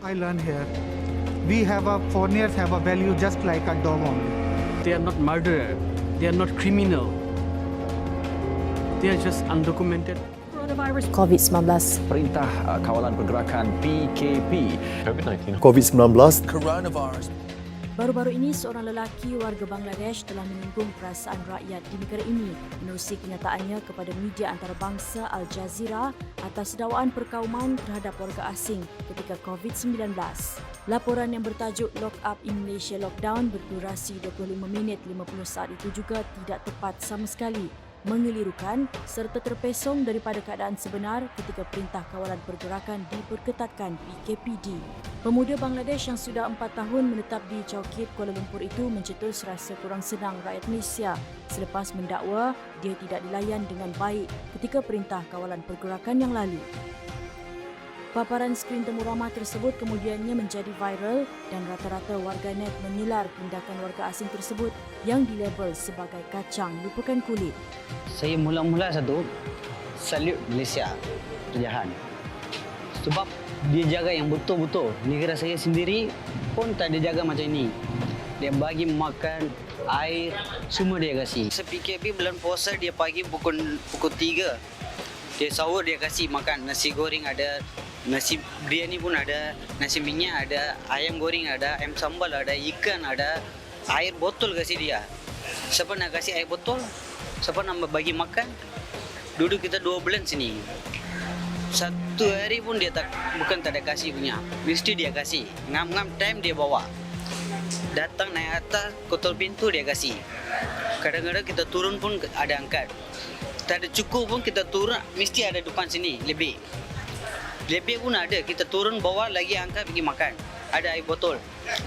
I learned here. Foreigners have a value just like a dog only. They are not murderer. They are not criminal. They are just undocumented. Coronavirus COVID-19. Perintah Kawalan Pergerakan PKP. COVID-19. COVID-19. Coronavirus. Baru-baru ini, seorang lelaki warga Bangladesh telah menyinggung perasaan rakyat di negara ini menerusi kenyataannya kepada media antarabangsa Al Jazeera atas dakwaan perkauman terhadap warga asing ketika COVID-19. Laporan yang bertajuk Lock Up Indonesia Lockdown berdurasi 25 minit 50 saat itu juga tidak tepat sama sekali, mengelirukan serta terpesong daripada keadaan sebenar ketika Perintah Kawalan Pergerakan diperketatkan PKPD. Pemuda Bangladesh yang sudah 4 tahun menetap di Chowkit, Kuala Lumpur itu mencetus rasa kurang senang rakyat Malaysia selepas mendakwa dia tidak dilayan dengan baik ketika Perintah Kawalan Pergerakan yang lalu. Paparan skrin temu ramah tersebut kemudiannya menjadi viral dan rata-rata warganet menyelar tindakan warga asing tersebut yang dilabel sebagai kacang lupakan kulit. Saya mula-mula salute Malaysia Perjahan. Sebab dia jaga yang betul-betul. Negara saya sendiri pun tak dia jaga macam ini. Dia bagi makan, air, semua dia kasih. PKP bulan puasa dia pagi pukul 3. Dia sahur dia kasih makan. Nasi goreng ada, nasi biryani pun ada, nasi minyak ada, ayam goreng ada, ayam sambal ada, ikan ada, air botol kasih dia. Siapa nak kasih air botol? Siapa nak bagi makan? Duduk kita 2 bulan sini. Satu hari pun dia bukan tak ada kasih punya. Mesti dia kasih. Ngam-ngam time dia bawa. Datang naik atas, kotor pintu dia kasih. Kadang-kadang kita turun pun ada angkat. Tak ada cukup pun kita turun, mesti ada depan sini, lebih. Lebih pun ada, kita turun bawa lagi angkat pergi makan. Ada air botol.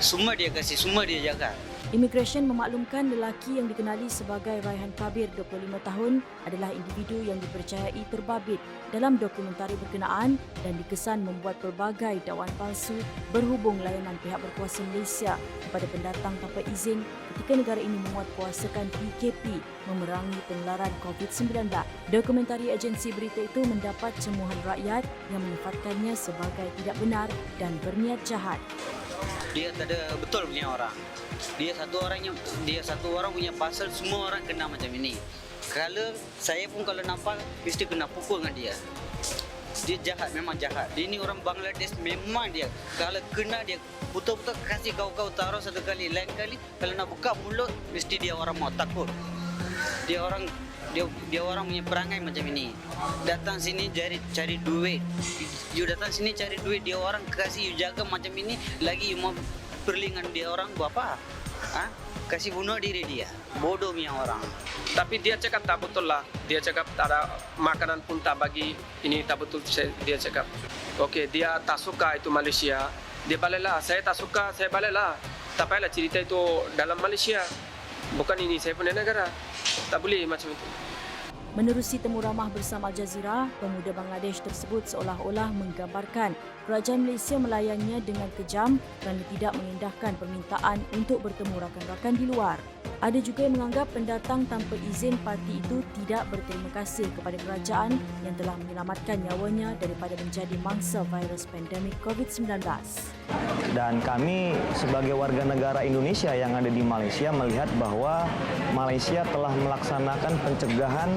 Semua dia kasih, semua dia jaga. Immigration memaklumkan lelaki yang dikenali sebagai Raihan Kabir, 25 tahun, adalah individu yang dipercayai terbabit dalam dokumentari berkenaan dan dikesan membuat pelbagai dakwaan palsu berhubung layanan pihak berkuasa Malaysia kepada pendatang tanpa izin ketika negara ini menguatkuasakan PKP memerangi penularan COVID-19. Dokumentari agensi berita itu mendapat cemuhan rakyat yang menyifatkannya sebagai tidak benar dan berniat jahat. Dia tak ada betul punya orang. Dia satu orang punya pasal, semua orang kena macam ini. Kalau saya pun kalau nampak mesti kena pukul dengan dia. Dia jahat, memang jahat. Dia ni orang Bangladesh, memang dia. Kalau kena dia putar-putar kasih kau taruh satu kali, lain kali kalau nak buka mulut mesti dia orang mau takut. Dia orang punya perangai macam ini. Datang sini cari duit. You datang sini cari duit, dia orang kasih you jaga macam ini, lagi you mau perlingan dia orang buat apa? Kasih bunuh diri dia. Bodoh punya orang. Tapi dia cakap tak betul lah. Dia cakap tak ada makanan pun tak bagi. Ini tak betul dia cakap. Okey, dia tak suka itu Malaysia. Dia baliklah. Saya tak suka, saya baliklah. Tak payahlah cerita itu dalam Malaysia. Bukan ini saya punya negara. Tak boleh macam itu. Menerusi temu ramah bersama Al Jazeera, pemuda Bangladesh tersebut seolah-olah menggambarkan kerajaan Malaysia melayannya dengan kejam kerana tidak mengindahkan permintaan untuk bertemu rakan-rakan di luar. Ada juga yang menganggap pendatang tanpa izin parti itu tidak berterima kasih kepada kerajaan yang telah menyelamatkan nyawanya daripada menjadi mangsa virus pandemik COVID-19. Dan kami sebagai warga negara Indonesia yang ada di Malaysia melihat bahwa Malaysia telah melaksanakan pencegahan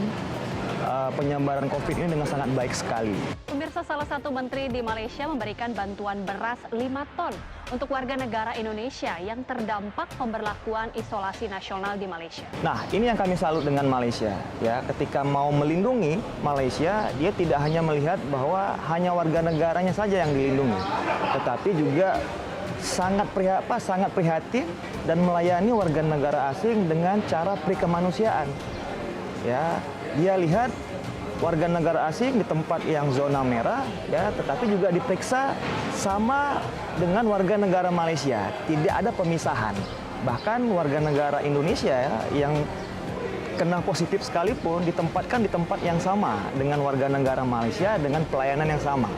penyebaran COVID ini dengan sangat baik sekali. Pemirsa, salah satu menteri di Malaysia memberikan bantuan beras 5 ton untuk warga negara Indonesia yang terdampak pemberlakuan isolasi nasional di Malaysia. Nah, ini yang kami salut dengan Malaysia. Ya, ketika mau melindungi Malaysia, dia tidak hanya melihat bahwa hanya warga negaranya saja yang dilindungi, tetapi juga sangat prihatin dan melayani warga negara asing dengan cara prikemanusiaan. Ya, dia lihat warga negara asing di tempat yang zona merah, ya, tetapi juga diperiksa sama dengan warga negara Malaysia. Tidak ada pemisahan. Bahkan warga negara Indonesia yang kena positif sekalipun ditempatkan di tempat yang sama dengan warga negara Malaysia dengan pelayanan yang sama.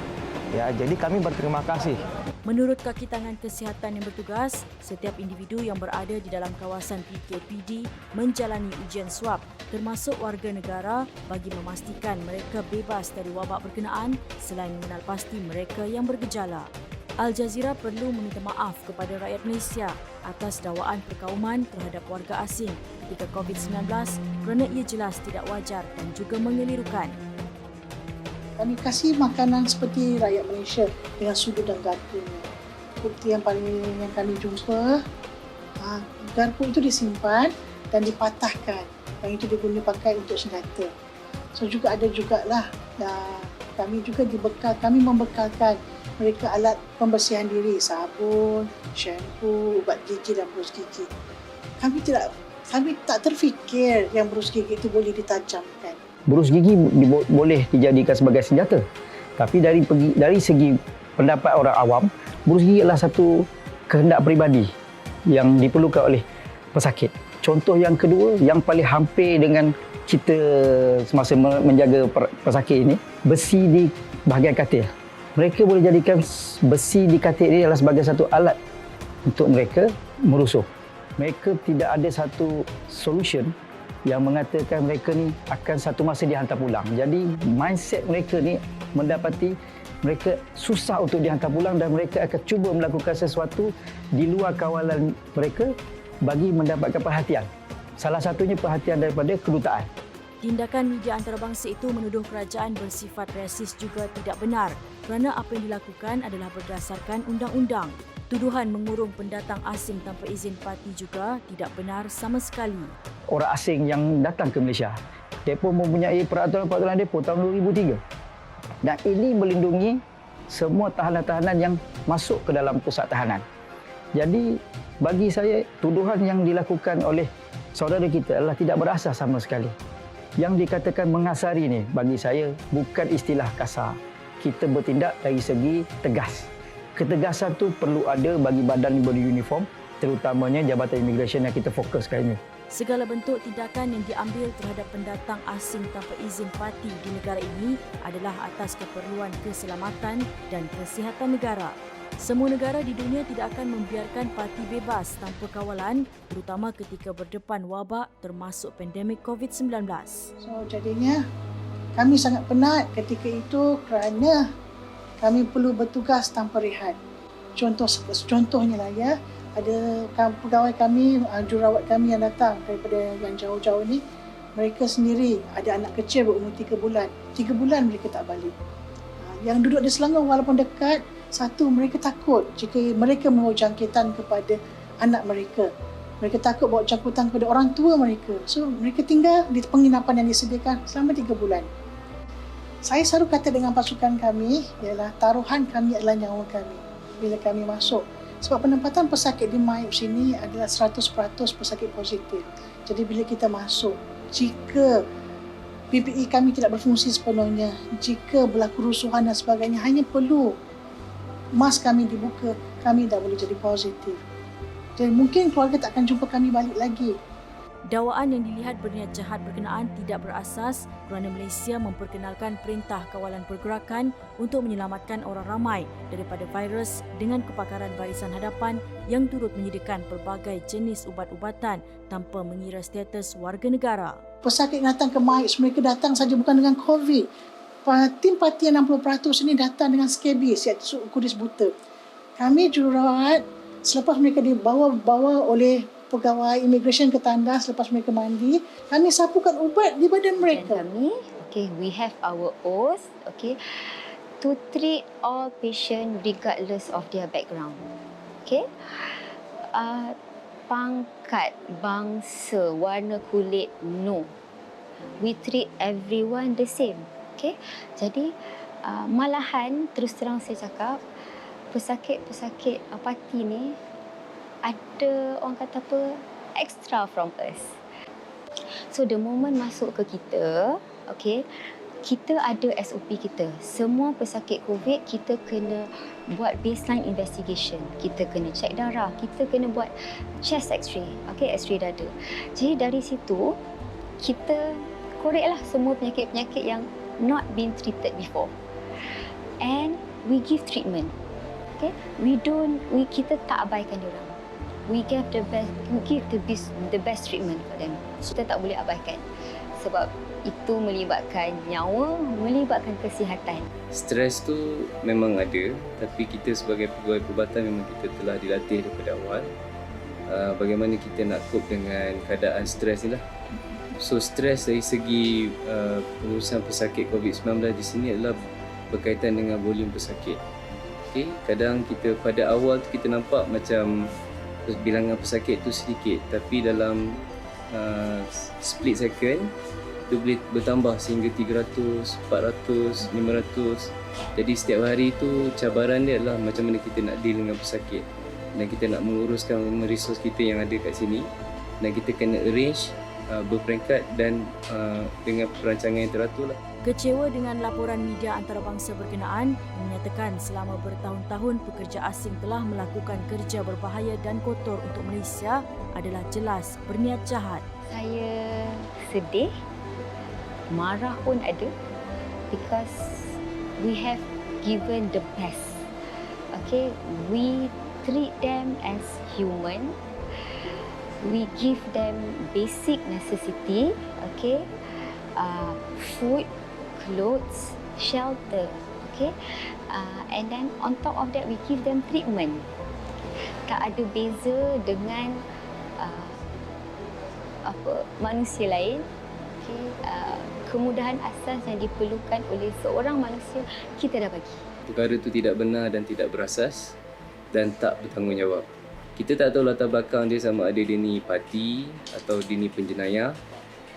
Ya, jadi kami berterima kasih. Menurut kaki tangan kesihatan yang bertugas, setiap individu yang berada di dalam kawasan PKPD menjalani ujian swab termasuk warga negara bagi memastikan mereka bebas dari wabak berkenaan selain mengenal pasti mereka yang bergejala. Al Jazeera perlu meminta maaf kepada rakyat Malaysia atas dakwaan perkauman terhadap warga asing ketika COVID-19 kerana ia jelas tidak wajar dan juga mengelirukan. Kami kasih makanan seperti rakyat Malaysia dengan sudu dan garpunya. Bukti yang paling yang kami jumpa, garpu itu disimpan dan dipatahkan. Yang itu digunakan pakai untuk senjata. So juga ada jugalah kami juga kami membekalkan mereka alat pembersihan diri, sabun, shampoo, ubat gigi dan berus gigi. Kami tak terfikir yang berus gigi itu boleh ditajamkan. Berus gigi boleh dijadikan sebagai senjata. Tapi dari segi pendapat orang awam, berus gigi adalah satu kehendak peribadi yang diperlukan oleh pesakit. Contoh yang kedua, yang paling hampir dengan kita semasa menjaga pesakit ini, besi di bahagian katil. Mereka boleh jadikan besi di katil ini adalah sebagai satu alat untuk mereka merusuh. Mereka tidak ada satu solution yang mengatakan mereka ni akan satu masa dihantar pulang. Jadi mindset mereka ni mendapati mereka susah untuk dihantar pulang dan mereka akan cuba melakukan sesuatu di luar kawalan mereka bagi mendapatkan perhatian. Salah satunya perhatian daripada kedutaan. Tindakan media antarabangsa itu menuduh kerajaan bersifat rasis juga tidak benar kerana apa yang dilakukan adalah berdasarkan undang-undang. Tuduhan mengurung pendatang asing tanpa izin parti juga tidak benar sama sekali. Orang asing yang datang ke Malaysia, mereka mempunyai peraturan-peraturan mereka tahun 2003. Dan ini melindungi semua tahanan-tahanan yang masuk ke dalam pusat tahanan. Jadi bagi saya, tuduhan yang dilakukan oleh saudara kita adalah tidak berasas sama sekali. Yang dikatakan mengasari ni bagi saya bukan istilah kasar. Kita bertindak dari segi tegas. Ketegasan tu perlu ada bagi badan yang beruniform, terutamanya Jabatan Imigresen yang kita fokuskan ini. Segala bentuk tindakan yang diambil terhadap pendatang asing tanpa izin parti di negara ini adalah atas keperluan keselamatan dan kesihatan negara. Semua negara di dunia tidak akan membiarkan parti bebas tanpa kawalan, terutama ketika berdepan wabak termasuk pandemik COVID-19. So jadinya kami sangat penat ketika itu kerana kami perlu bertugas tanpa rehat. Contohnya lah ya, ada pegawai kami, jururawat kami yang datang daripada yang jauh-jauh ni, mereka sendiri ada anak kecil berumur 3 bulan. 3 bulan mereka tak balik. Yang duduk di Selangor walaupun dekat, satu, mereka takut jika mereka membawa jangkitan kepada anak mereka. Mereka takut bawa jangkitan kepada orang tua mereka. So, mereka tinggal di penginapan yang disediakan selama 3 bulan. Saya selalu kata dengan pasukan kami, ialah taruhan kami adalah nyawa kami bila kami masuk. Sebab penempatan pesakit di MAIP sini adalah 100% pesakit positif. Jadi bila kita masuk, jika PPE kami tidak berfungsi sepenuhnya, jika berlaku rusuhan dan sebagainya, hanya perlu mask kami dibuka, kami dah boleh jadi positif. Dan mungkin keluarga tak akan jumpa kami balik lagi. Dakwaan yang dilihat berniat jahat berkenaan tidak berasas kerana Malaysia memperkenalkan Perintah Kawalan Pergerakan untuk menyelamatkan orang ramai daripada virus dengan kepakaran barisan hadapan yang turut menyediakan pelbagai jenis ubat-ubatan tanpa mengira status warga negara. Pesakit datang ke MAIP, mereka datang saja bukan dengan COVID. Tim parti 60% ini datang dengan skabis, iaitu kudis buta. Kami jururawat, selepas mereka dibawa oleh pegawai imigresen ke tandas, selepas mereka mandi, kami sapukan ubat di badan mereka. Kami, we have our oath, to treat all patients regardless of their background. Pangkat, bangsa, warna kulit, no. We treat everyone the same. Jadi malahan terus terang saya cakap, pesakit-pesakit parti ni ada orang kata apa, extra from us. So the moment masuk ke kita, kita ada SOP kita. Semua pesakit COVID kita kena buat baseline investigation. Kita kena cek darah, kita kena buat chest x-ray, x-ray dada. Jadi dari situ kita koreklah semua penyakit-penyakit yang not been treated before. And we give treatment. Kita tak abaikan diorang. We give the best treatment for them. Kita tak boleh abaikan. sebab itu melibatkan nyawa, melibatkan kesihatan. Stres tu memang ada, tapi kita sebagai pegawai perubatan memang kita telah dilatih daripada awal bagaimana kita nak cope dengan keadaan stres ni lah. So stres dari segi pengurusan pesakit COVID-19 di sini adalah berkaitan dengan volume pesakit. Okay? Kadang kita pada awal tu kita nampak macam bilangan pesakit tu sedikit, tapi dalam split second itu boleh bertambah sehingga 300, 400, 500. Jadi setiap hari tu cabaran dia adalah macam mana kita nak deal dengan pesakit dan kita nak menguruskan resource kita yang ada kat sini, dan kita kena arrange berperingkat dan dengan perancangan yang teratur lah. Kecewa dengan laporan media antarabangsa berkenaan menyatakan selama bertahun-tahun pekerja asing telah melakukan kerja berbahaya dan kotor untuk Malaysia adalah jelas berniat jahat. Saya sedih, marah pun ada, because we have given the best. Okay, we treat them as human. We give them basic necessity, okay, food, clothes, shelter, okay, and then on top of that we give them treatment. Tak ada beza dengan manusia lain. Okay, kemudahan asas yang diperlukan oleh seorang manusia kita dah bagi. Perkara itu tidak benar dan tidak berasas dan tak bertanggungjawab. Kita tak tahu latar belakang dia, sama ada dia ni parti atau dia ni penjenayah.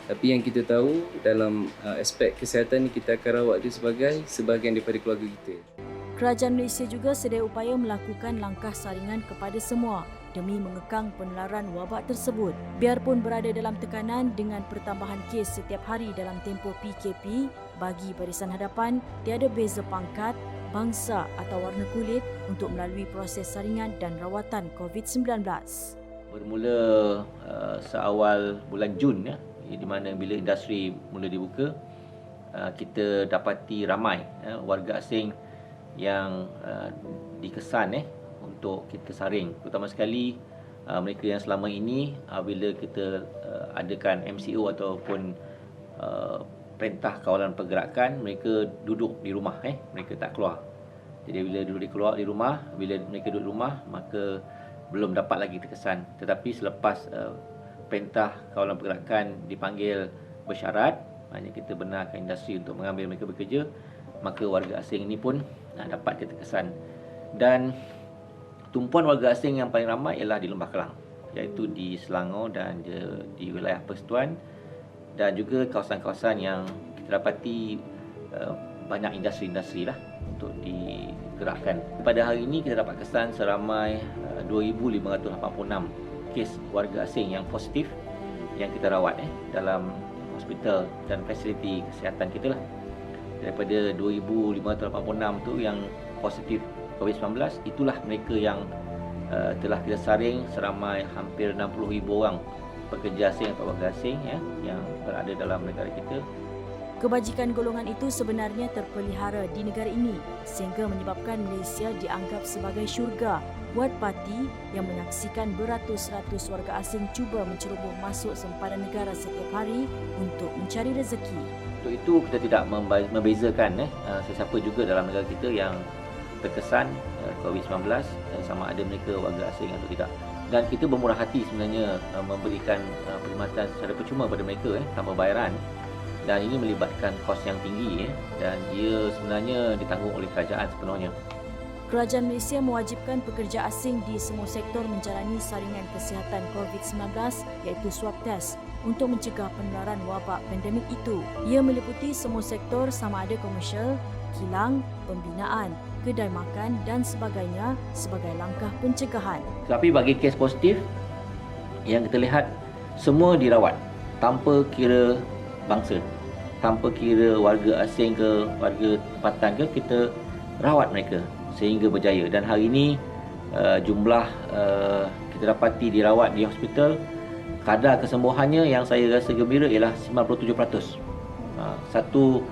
Tapi yang kita tahu dalam aspek kesihatan ni, kita akan rawat dia sebagai sebahagian daripada keluarga kita. Kerajaan Malaysia juga sedia upaya melakukan langkah saringan kepada semua demi mengekang penularan wabak tersebut. Biarpun berada dalam tekanan dengan pertambahan kes setiap hari dalam tempoh PKP, bagi Barisan Hadapan tiada beza pangkat, bangsa atau warna kulit untuk melalui proses saringan dan rawatan COVID-19. Bermula seawal bulan Jun, di mana bila industri mula dibuka, kita dapati ramai warga asing yang dikesan untuk kita saring. Terutama sekali mereka yang selama ini bila kita adakan MCO ataupun perintah kawalan pergerakan, mereka duduk di rumah, mereka tak keluar. Jadi bila keluar di rumah, bila mereka duduk di rumah, maka belum dapat lagi terkesan. Tetapi selepas perintah kawalan pergerakan dipanggil bersyarat, maknanya kita benarkan industri untuk mengambil mereka bekerja, maka warga asing ini pun dapat terkesan. Dan tumpuan warga asing yang paling ramai ialah di Lembah Kelang, iaitu di Selangor dan di wilayah Persekutuan, dan juga kawasan-kawasan yang kita dapati banyak industri-industri lah untuk digerakkan. Pada hari ini kita dapat kesan seramai 2,586 kes warga asing yang positif yang kita rawat dalam hospital dan fasiliti kesihatan kita lah. Daripada 2,586 tu yang positif COVID-19, itulah mereka yang telah kita saring seramai hampir 60,000 orang pekerja asing atau warga asing yang berada dalam negara kita. Kebajikan golongan itu sebenarnya terpelihara di negara ini sehingga menyebabkan Malaysia dianggap sebagai syurga buat parti yang menyaksikan beratus-ratus warga asing cuba menceroboh masuk sempadan negara setiap hari untuk mencari rezeki. Untuk itu kita tidak membezakan sesiapa juga dalam negara kita yang terkesan COVID-19, sama ada mereka warga asing atau tidak. Dan kita bermurah hati sebenarnya memberikan perkhidmatan secara percuma kepada mereka tanpa bayaran. Dan ini melibatkan kos yang tinggi dan ia sebenarnya ditanggung oleh kerajaan sepenuhnya. Kerajaan Malaysia mewajibkan pekerja asing di semua sektor menjalani saringan kesihatan COVID-19 iaitu swab test untuk mencegah penularan wabak pandemik itu. Ia meliputi semua sektor sama ada komersial, kilang, pembinaan, kedai makan dan sebagainya sebagai langkah pencegahan. Tapi bagi kes positif yang kita lihat, semua dirawat tanpa kira bangsa, tanpa kira warga asing ke warga tempatan ke, kita rawat mereka sehingga berjaya. Dan hari ini jumlah kita dapati dirawat di hospital, kadar kesembuhannya yang saya rasa gembira ialah 97%. Satu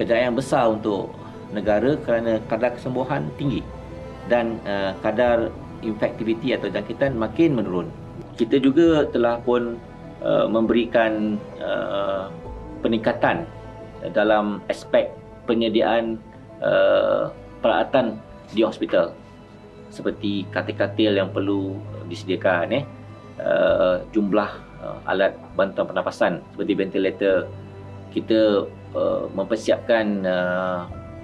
kejayaan besar untuk negara kerana kadar kesembuhan tinggi dan kadar infektiviti atau jangkitan makin menurun. Kita juga telah pun memberikan peningkatan dalam aspek penyediaan peralatan di hospital, seperti katil-katil yang perlu disediakan, jumlah alat bantuan pernafasan seperti ventilator. Kita mempersiapkan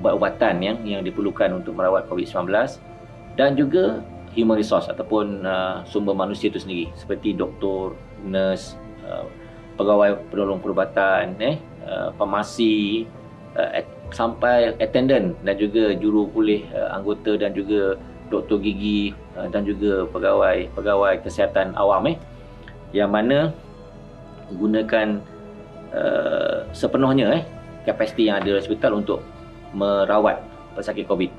ubat-ubatan yang diperlukan untuk merawat COVID-19, dan juga human resource ataupun sumber manusia itu sendiri, seperti doktor, nurse, pegawai penolong perubatan, farmasi, sampai attendant dan juga jurupulih anggota dan juga doktor gigi dan juga pegawai kesihatan awam, yang mana gunakan sepenuhnya kapasiti yang ada di hospital untuk merawat pesakit COVID.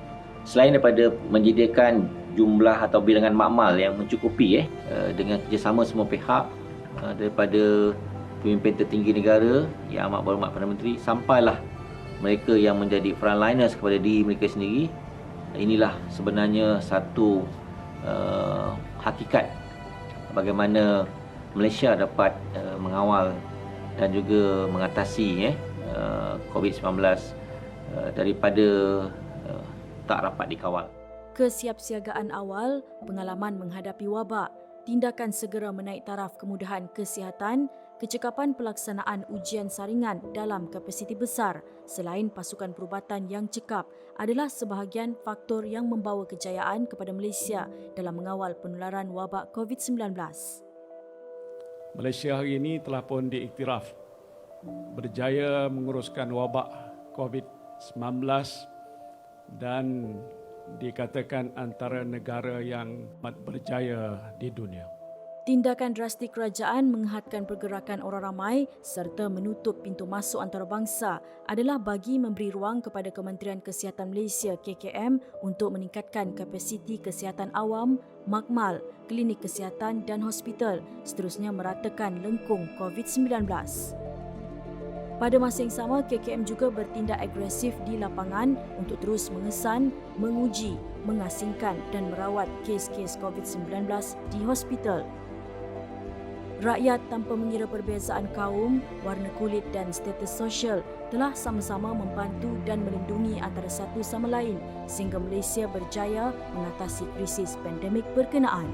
Selain daripada menyediakan jumlah atau bilangan makmal yang mencukupi dengan kerjasama semua pihak, daripada pemimpin tertinggi negara yang amat berhormat Perdana Menteri sampailah mereka yang menjadi frontliners kepada diri mereka sendiri. Inilah sebenarnya satu hakikat bagaimana Malaysia dapat mengawal dan juga mengatasi COVID-19 daripada tak rapat dikawal. Kesiapsiagaan awal, pengalaman menghadapi wabak, tindakan segera menaik taraf kemudahan kesihatan, kecekapan pelaksanaan ujian saringan dalam kapasiti besar selain pasukan perubatan yang cekap adalah sebahagian faktor yang membawa kejayaan kepada Malaysia dalam mengawal penularan wabak COVID-19. Malaysia hari ini telah pun diiktiraf berjaya menguruskan wabak COVID-19 dan dikatakan antara negara yang amat berjaya di dunia. Tindakan drastik kerajaan menghadkan pergerakan orang ramai serta menutup pintu masuk antarabangsa adalah bagi memberi ruang kepada Kementerian Kesihatan Malaysia KKM untuk meningkatkan kapasiti kesihatan awam, makmal, klinik kesihatan dan hospital, seterusnya meratakan lengkung COVID-19. Pada masa yang sama, KKM juga bertindak agresif di lapangan untuk terus mengesan, menguji, mengasingkan dan merawat kes-kes COVID-19 di hospital. Rakyat tanpa mengira perbezaan kaum, warna kulit dan status sosial telah sama-sama membantu dan melindungi antara satu sama lain sehingga Malaysia berjaya mengatasi krisis pandemik berkenaan.